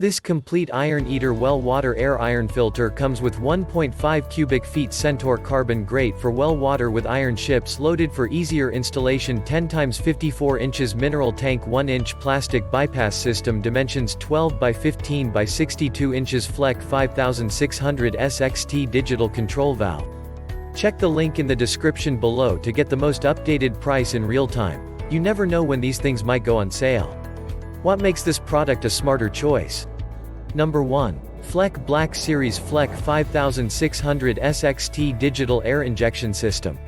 This complete iron eater well water air iron filter comes with 1.5 cubic feet Centaur carbon grate for well water with iron ships loaded for easier installation 10 x 54 inches mineral tank 1 inch plastic bypass system dimensions 12 by 15 by 62 inches Fleck 5600 SXT Digital control valve. Check the link in the description below to get the most updated price in real time. You never know when these things might go on sale. What makes this product a smarter choice? Number 1. Fleck Black Series Fleck 5600 SXT Digital Air Injection System.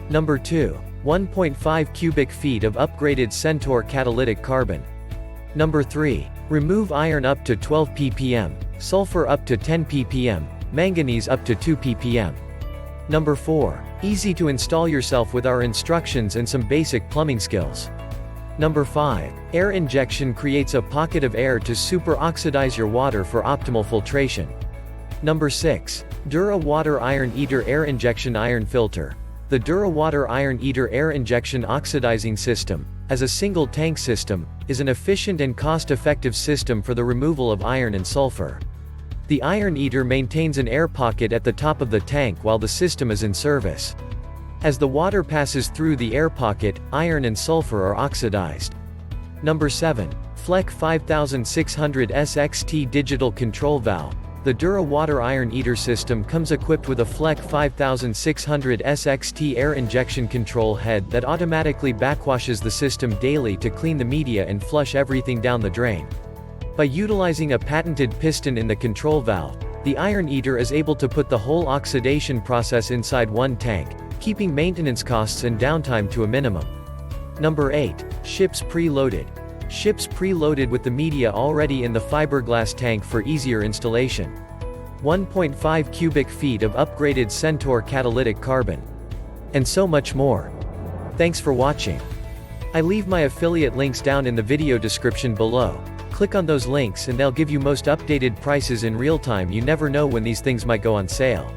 Number 2. 1.5 cubic feet of upgraded Centaur catalytic carbon. Number 3. Remove iron up to 12 ppm, sulfur up to 10 ppm, manganese up to 2 ppm. Number 4. Easy to install yourself with our instructions and some basic plumbing skills. Number 5. Air injection creates a pocket of air to super oxidize your water for optimal filtration. Number 6. Dura Water Iron Eater Air Injection Iron Filter. The Dura Water Iron Eater Air Injection Oxidizing System, as a single tank system, is an efficient and cost-effective system for the removal of iron and sulfur. The Iron Eater maintains an air pocket at the top of the tank while the system is in service. As the water passes through the air pocket, iron and sulfur are oxidized. Number 7. Fleck 5600 SXT Digital Control Valve. The Dura Water Iron Eater system comes equipped with a Fleck 5600 SXT air injection control head that automatically backwashes the system daily to clean the media and flush everything down the drain. By utilizing a patented piston in the control valve, the Iron Eater is able to put the whole oxidation process inside one tank, keeping maintenance costs and downtime to a minimum. Number 8. Ships preloaded. Ships preloaded with the media already in the fiberglass tank for easier installation. 1.5 cubic feet of upgraded Centaur catalytic carbon. And so much more. Thanks for watching. I leave my affiliate links down in the video description below. Click on those links and they'll give you most updated prices in real time. You never know when these things might go on sale.